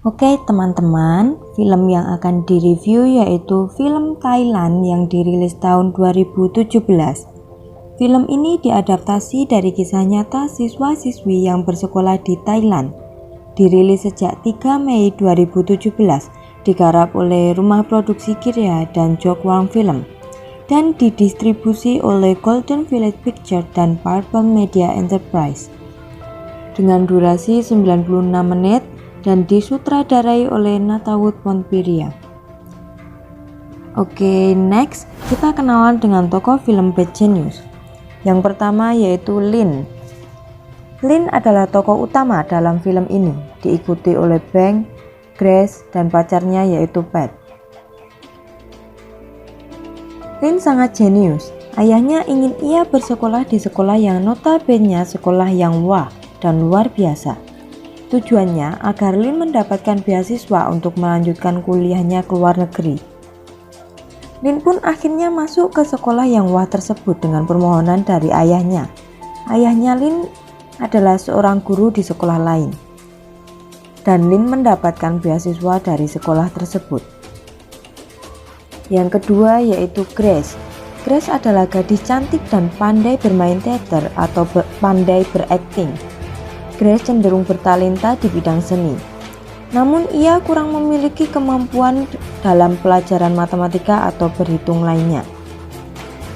Oke teman-teman, film yang akan direview yaitu film Thailand yang dirilis tahun 2017. Film ini diadaptasi dari kisah nyata siswa-siswi yang bersekolah di Thailand. Dirilis sejak 3 Mei 2017, digarap oleh Rumah Produksi Kirya dan Jokwang Film, dan didistribusi oleh Golden Village Pictures dan Purple Media Enterprise. Dengan durasi 96 menit, dan disutradarai oleh Natawut Pontpiria. Oke, next kita kenalan dengan tokoh film Bad Genius. Yang pertama yaitu Lin. Lin adalah tokoh utama dalam film ini, diikuti oleh Bang, Grace, dan pacarnya yaitu Pat. Lin sangat jenius. Ayahnya ingin ia bersekolah di sekolah yang notabene sekolah yang wah dan luar biasa. Tujuannya agar Lin mendapatkan beasiswa untuk melanjutkan kuliahnya ke luar negeri. Lin pun akhirnya masuk ke sekolah yang wah tersebut dengan permohonan dari ayahnya. Ayahnya Lin adalah seorang guru di sekolah lain. Dan Lin mendapatkan beasiswa dari sekolah tersebut. Yang kedua yaitu Grace. Grace adalah gadis cantik dan pandai bermain teater atau pandai berakting. Grace cenderung bertalenta di bidang seni, namun ia kurang memiliki kemampuan dalam pelajaran matematika atau berhitung lainnya.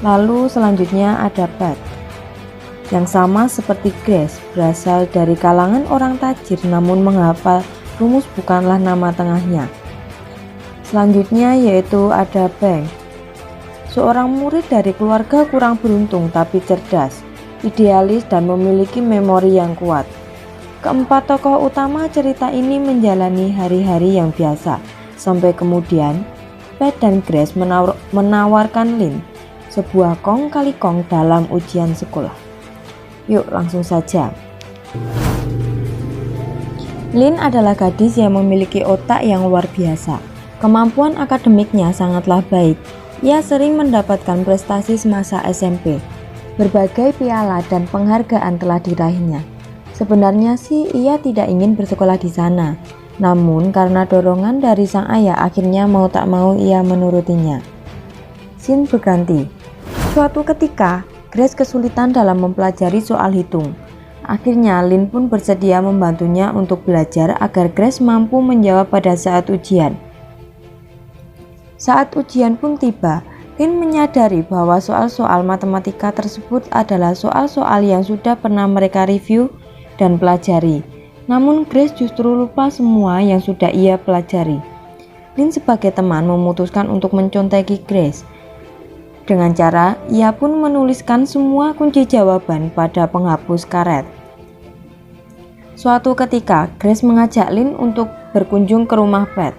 Lalu selanjutnya ada Pat, yang sama seperti Grace, berasal dari kalangan orang tajir namun menghafal rumus bukanlah nama tengahnya. Selanjutnya yaitu ada Bang, seorang murid dari keluarga kurang beruntung tapi cerdas, idealis dan memiliki memori yang kuat. Keempat tokoh utama cerita ini menjalani hari-hari yang biasa, sampai kemudian Pat dan Grace menawarkan Lin sebuah kong kali kong dalam ujian sekolah. Yuk langsung saja. Lin adalah gadis yang memiliki otak yang luar biasa. Kemampuan akademiknya sangatlah baik. Ia sering mendapatkan prestasi semasa SMP. Berbagai piala dan penghargaan telah diraihnya. Sebenarnya sih ia tidak ingin bersekolah di sana, namun karena dorongan dari sang ayah akhirnya mau tak mau ia menurutinya. Scene berganti. Suatu ketika, Grace kesulitan dalam mempelajari soal hitung. Akhirnya Lin pun bersedia membantunya untuk belajar agar Grace mampu menjawab pada saat ujian. Saat ujian pun tiba, Lin menyadari bahwa soal-soal matematika tersebut adalah soal-soal yang sudah pernah mereka review dan pelajari, namun Grace justru lupa semua yang sudah ia pelajari. Lin sebagai teman memutuskan untuk menconteki Grace. Dengan cara ia pun menuliskan semua kunci jawaban pada penghapus karet. Suatu ketika Grace mengajak Lin untuk berkunjung ke rumah Pat.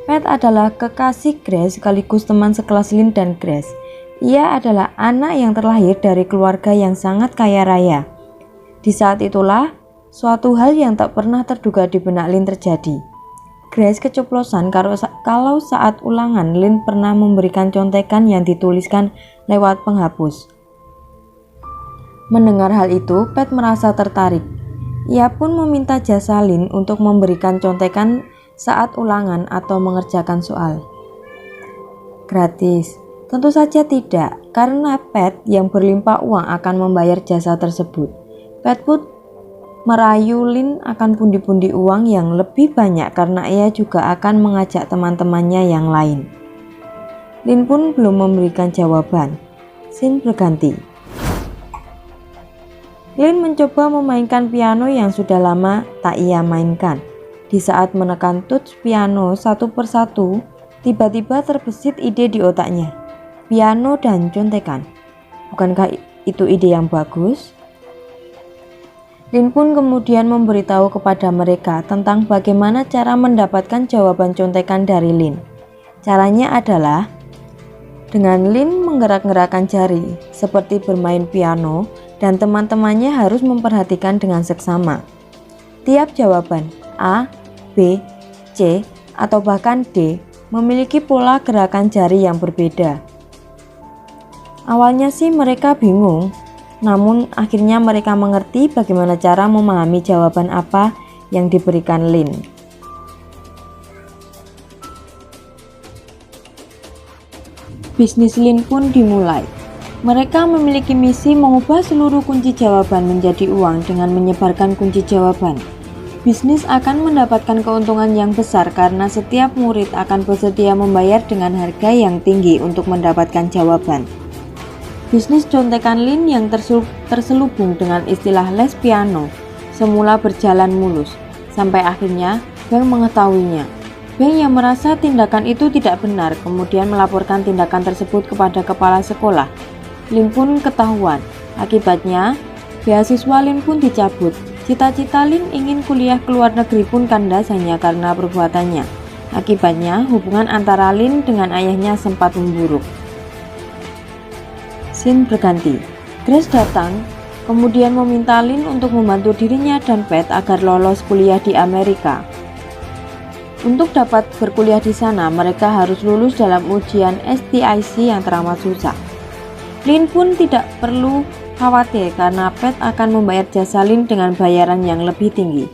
Pat adalah kekasih Grace sekaligus teman sekelas Lin dan Grace. Ia adalah anak yang terlahir dari keluarga yang sangat kaya raya. Di saat itulah, suatu hal yang tak pernah terduga di benak Lin terjadi. Grace keceplosan kalau saat ulangan Lin pernah memberikan contekan yang dituliskan lewat penghapus. Mendengar hal itu, Pat merasa tertarik. Ia pun meminta jasa Lin untuk memberikan contekan saat ulangan atau mengerjakan soal. Gratis? Tentu saja tidak, karena Pat yang berlimpah uang akan membayar jasa tersebut. Pat pun merayu Lin akan pundi-pundi uang yang lebih banyak karena ia juga akan mengajak teman-temannya yang lain. Lin pun belum memberikan jawaban. Scene berganti. Lin mencoba memainkan piano yang sudah lama tak ia mainkan. Di saat menekan touch piano satu persatu, tiba-tiba terbesit ide di otaknya. Piano dan contekan. Bukankah itu ide yang bagus? Lin pun kemudian memberitahu kepada mereka tentang bagaimana cara mendapatkan jawaban contekan dari Lin. Caranya adalah dengan Lin menggerak-gerakkan jari seperti bermain piano dan teman-temannya harus memperhatikan dengan seksama. Tiap jawaban A, B, C, atau bahkan D memiliki pola gerakan jari yang berbeda. Awalnya sih mereka bingung, namun akhirnya mereka mengerti bagaimana cara memahami jawaban apa yang diberikan Lin. bisnis Lin pun dimulai. Mereka memiliki misi mengubah seluruh kunci jawaban menjadi uang dengan menyebarkan kunci jawaban. Bisnis akan mendapatkan keuntungan yang besar karena setiap murid akan bersedia membayar dengan harga yang tinggi untuk mendapatkan jawaban. Bisnis contekan Lin yang terselubung dengan istilah les piano semula berjalan mulus, sampai akhirnya Beng mengetahuinya. Beng yang merasa tindakan itu tidak benar kemudian melaporkan tindakan tersebut kepada kepala sekolah. Lin pun ketahuan. Akibatnya, beasiswa Lin pun dicabut. Cita-cita Lin ingin kuliah ke luar negeri pun kandas hanya karena perbuatannya. Akibatnya, hubungan antara Lin dengan ayahnya sempat memburuk. Scene berganti. Grace datang, kemudian meminta Lin untuk membantu dirinya dan Pat agar lolos kuliah di Amerika. Untuk dapat berkuliah di sana, mereka harus lulus dalam ujian STIC yang teramat susah. Lin pun tidak perlu khawatir karena Pat akan membayar jasa Lin dengan bayaran yang lebih tinggi.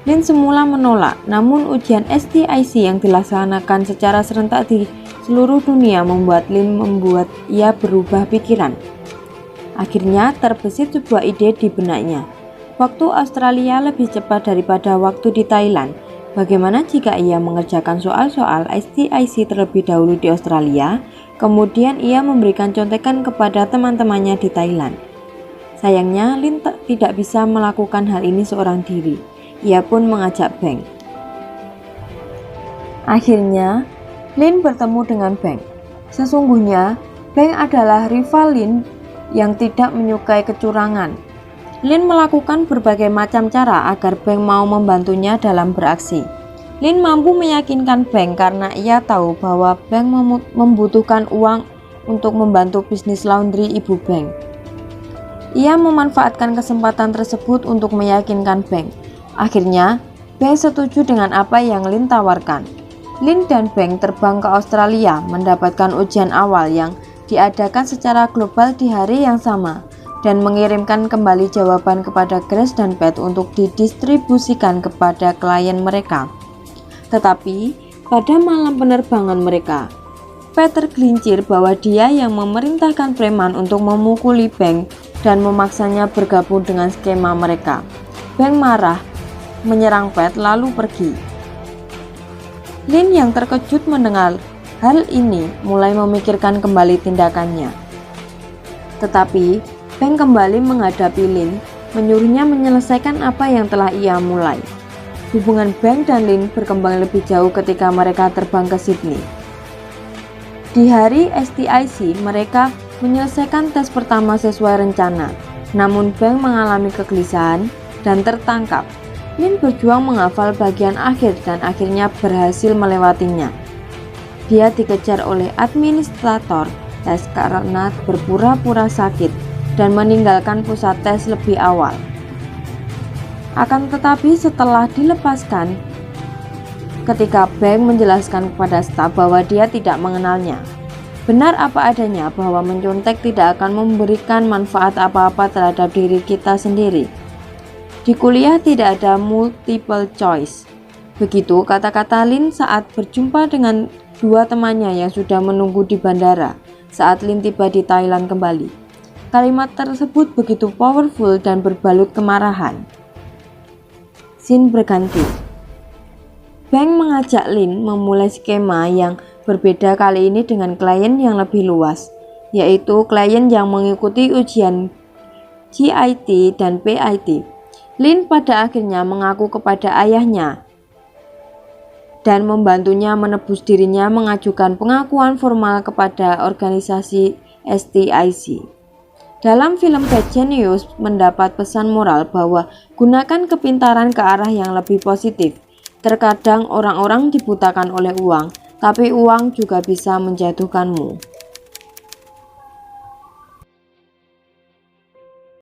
Lin semula menolak, namun ujian STIC yang dilaksanakan secara serentak di seluruh dunia membuat ia berubah pikiran. Akhirnya terbesit sebuah ide di benaknya. Waktu Australia lebih cepat daripada waktu di Thailand. Bagaimana jika ia mengerjakan soal-soal STIC terlebih dahulu di Australia, kemudian ia memberikan contekan kepada teman-temannya di Thailand. Sayangnya, Lin tidak bisa melakukan hal ini seorang diri. Ia pun mengajak Beng. Akhirnya, Lin bertemu dengan Beng. Sesungguhnya, Beng adalah rival Lin yang tidak menyukai kecurangan. Lin melakukan berbagai macam cara agar Beng mau membantunya dalam beraksi. Lin mampu meyakinkan Beng karena ia tahu bahwa Beng membutuhkan uang untuk membantu bisnis laundry ibu Beng. Ia memanfaatkan kesempatan tersebut untuk meyakinkan Beng. Akhirnya, Beng setuju dengan apa yang Lin tawarkan. Lin dan Beng terbang ke Australia mendapatkan ujian awal yang diadakan secara global di hari yang sama dan mengirimkan kembali jawaban kepada Grace dan Pat untuk didistribusikan kepada klien mereka. Tetapi, pada malam penerbangan mereka, Pat tergelincir bahwa dia yang memerintahkan preman untuk memukuli Beng dan memaksanya bergabung dengan skema mereka. Beng marah, menyerang Pat lalu pergi. Lin yang terkejut mendengar hal ini mulai memikirkan kembali tindakannya. Tetapi, Beng kembali menghadapi Lin, menyuruhnya menyelesaikan apa yang telah ia mulai. Hubungan Beng dan Lin berkembang lebih jauh ketika mereka terbang ke Sydney. Di hari STIC, mereka menyelesaikan tes pertama sesuai rencana. Namun Beng mengalami kegelisahan dan tertangkap. Lin berjuang menghafal bagian akhir dan akhirnya berhasil melewatinya. Dia dikejar oleh administrator tes karena berpura-pura sakit dan meninggalkan pusat tes lebih awal. Akan tetapi setelah dilepaskan, ketika Beng menjelaskan kepada staf bahwa dia tidak mengenalnya, benar apa adanya bahwa mencontek tidak akan memberikan manfaat apa-apa terhadap diri kita sendiri. Di kuliah tidak ada multiple choice. Begitu kata-kata Lin saat berjumpa dengan dua temannya yang sudah menunggu di bandara saat Lin tiba di Thailand kembali. Kalimat tersebut begitu powerful dan berbalut kemarahan. Scene berganti. Beng mengajak Lin memulai skema yang berbeda kali ini dengan klien yang lebih luas, yaitu klien yang mengikuti ujian GIT dan PIT. Lin pada akhirnya mengaku kepada ayahnya dan membantunya menebus dirinya mengajukan pengakuan formal kepada organisasi STIC. Dalam film Bad Genius mendapat pesan moral bahwa gunakan kepintaran ke arah yang lebih positif. Terkadang orang-orang dibutakan oleh uang, tapi uang juga bisa menjatuhkanmu.